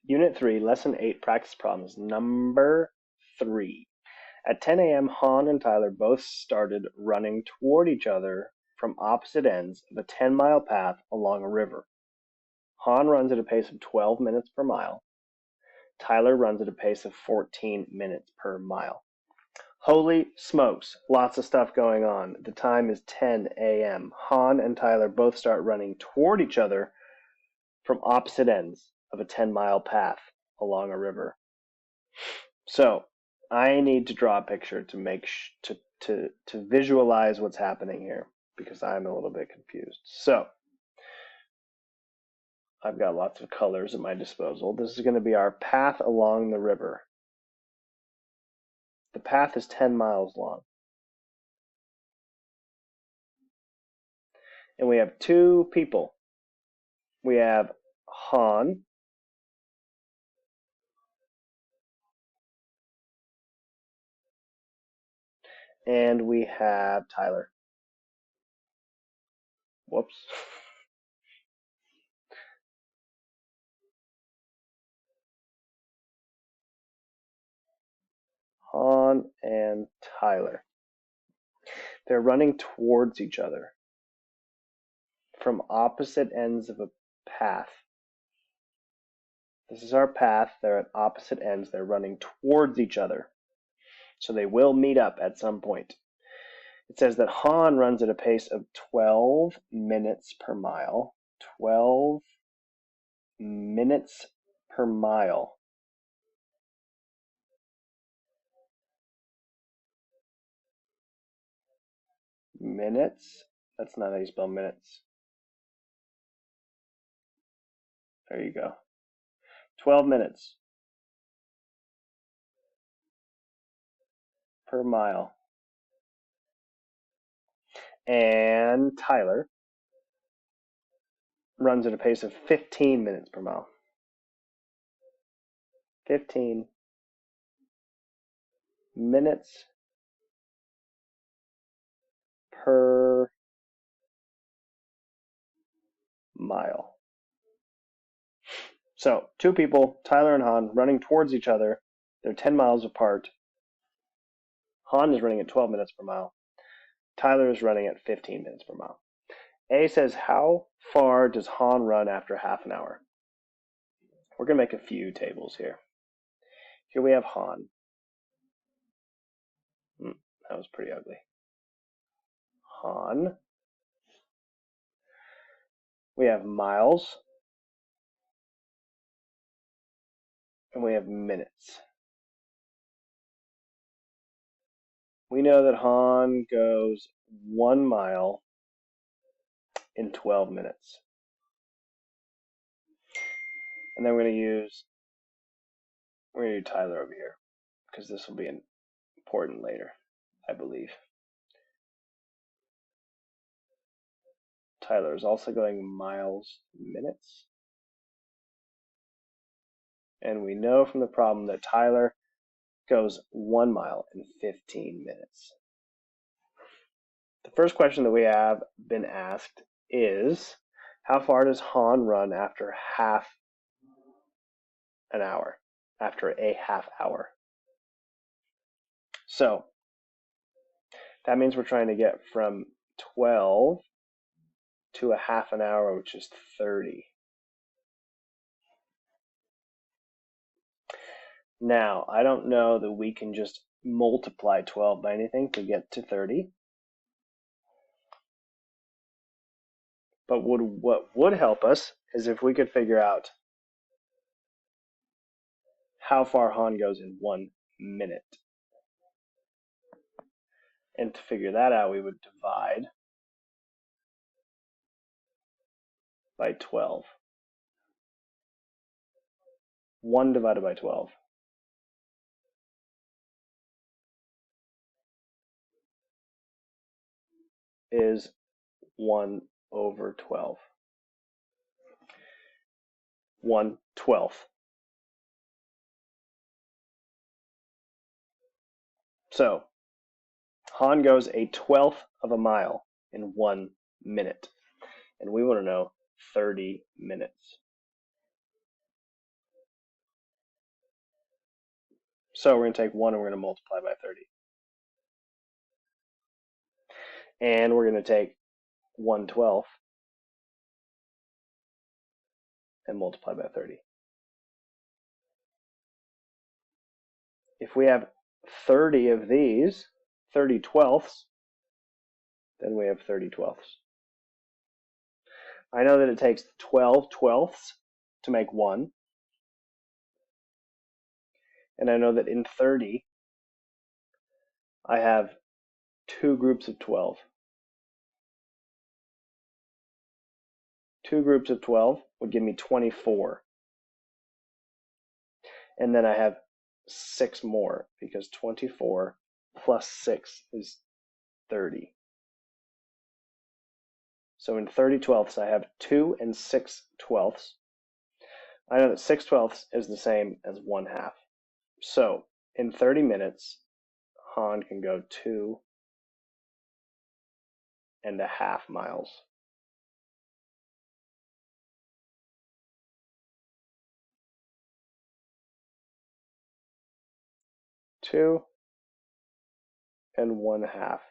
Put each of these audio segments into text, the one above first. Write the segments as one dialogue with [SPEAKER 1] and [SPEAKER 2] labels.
[SPEAKER 1] Unit 3, Lesson 8, Practice Problems, number 3. At 10 a.m., Han and Tyler both started running toward each other from opposite ends of a 10-mile path along a river. Han runs at a pace of 12 minutes per mile. Tyler runs at a pace of 14 minutes per mile. Holy smokes, lots of stuff going on. The time is 10 a.m. Han and Tyler both start running toward each other from opposite ends of a 10-mile path along a river. So I need to draw a picture to make to visualize what's happening here because I'm a little bit confused. So I've got lots of colors at my disposal. This is going to be our path along the river. The path is 10 miles long. And we have two people. We have Han and we have Tyler. Whoops. Han and Tyler. They're running towards each other from opposite ends of a path. This is our path. They're at opposite ends. They're running towards each other. So they will meet up at some point. It says that Han runs at a pace of 12 minutes per mile. 12 minutes per mile. Minutes? That's not how you spell minutes. There you go. 12 minutes per mile. And Tyler runs at a pace of 15 minutes per mile. 15 minutes per mile. So, two people, Tyler and Han, running towards each other. They're 10 miles apart. Han is running at 12 minutes per mile. Tyler is running at 15 minutes per mile. A says, how far does Han run after half an hour? We're going to make a few tables here. Here we have Han. That was pretty ugly. Han. We have miles. And we have minutes. We know that Han goes 1 mile in 12 minutes. And then we're going to do Tyler over here because this will be important later, I believe. Tyler is also going miles minutes. And we know from the problem that Tyler goes 1 mile in 15 minutes. The first question that we have been asked is, how far does Han run after half an hour, after a half hour? So that means we're trying to get from 12 to a half an hour, which is 30. Now, I don't know that we can just multiply 12 by anything to get to 30. But what would help us is if we could figure out how far Han goes in 1 minute. And to figure that out, we would divide by 12. 1 divided by 12 is 1 over 12. 1/12. So Han goes a 12th of a mile in 1 minute. And we want to know 30 minutes. So we're going to take 1 and we're going to multiply by 30. And we're going to take 1/12 and multiply by 30. If we have 30 of these, 30 twelfths, then we have 30 twelfths. I know that it takes 12 twelfths to make 1. And I know that in 30, I have 2 groups of 12. 2 groups of 12 would give me 24. And then I have 6 more, because 24 plus 6 is 30. So in 30 twelfths, I have 2 and 6 twelfths. I know that 6 twelfths is the same as 1/2. So in 30 minutes, Han can go 2.5 miles. Two and 1/2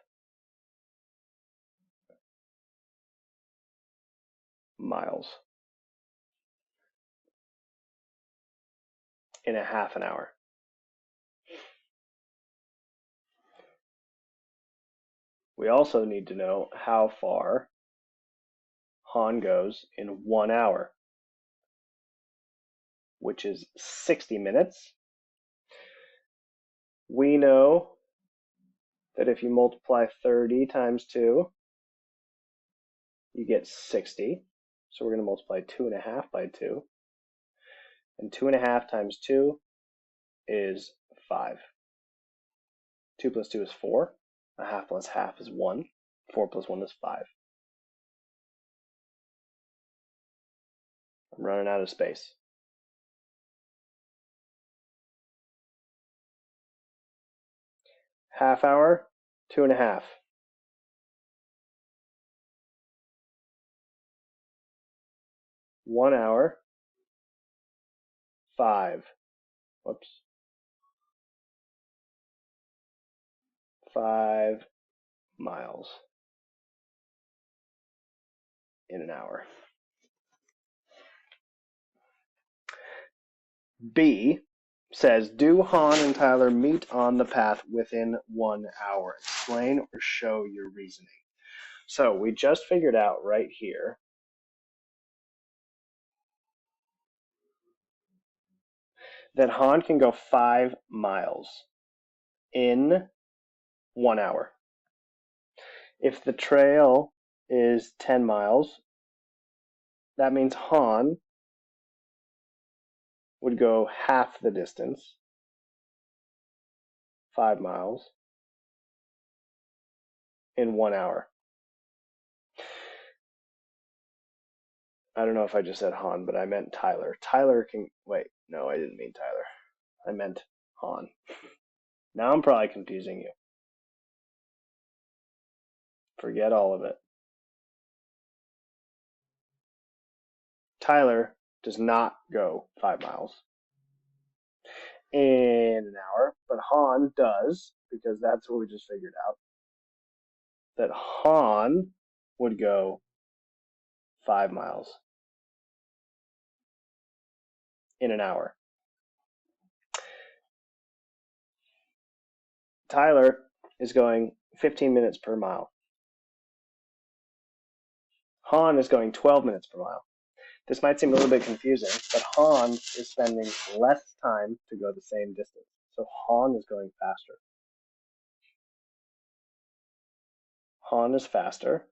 [SPEAKER 1] miles in a half an hour. We also need to know how far Han goes in 1 hour, which is 60 minutes. We know that if you multiply 30 times 2, you get 60. So we're going to multiply 2.5 by 2. And 2.5 times 2 is 5. 2 plus 2 is 4. A half plus half is 1. 4 plus 1 is 5. I'm running out of space. Half hour, 2.5. 1 hour, 5. Whoops. 5 miles in an hour. B says, do Han and Tyler meet on the path within 1 hour? Explain or show your reasoning. So we just figured out right here that Han can go 5 miles in 1 hour. If the trail is 10 miles, that means Han would go half the distance, 5 miles, in 1 hour. I don't know if I just said Han, but I meant Tyler. Tyler can, wait, no, I didn't mean Tyler. I meant Han. Now I'm probably confusing you. Forget all of it. Tyler does not go 5 miles in an hour, but Han does, because that's what we just figured out. That Han would go 5 miles in an hour. Tyler is going 15 minutes per mile. Han is going 12 minutes per mile. This might seem a little bit confusing, but Han is spending less time to go the same distance. So Han is going faster. Han is faster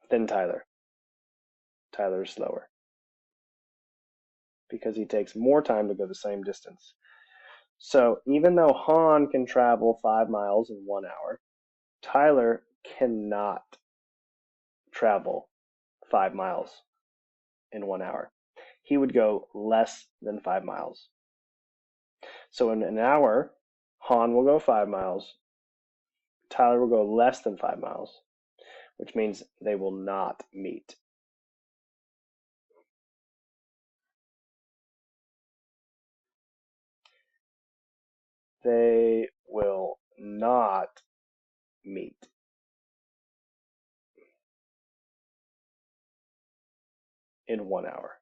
[SPEAKER 1] than Tyler. Tyler is slower because he takes more time to go the same distance. So even though Han can travel 5 miles in 1 hour, Tyler cannot travel 5 miles in 1 hour. He would go less than 5 miles. So in an hour, Han will go 5 miles. Tyler will go less than 5 miles, which means they will not meet. they will not meet in 1 hour.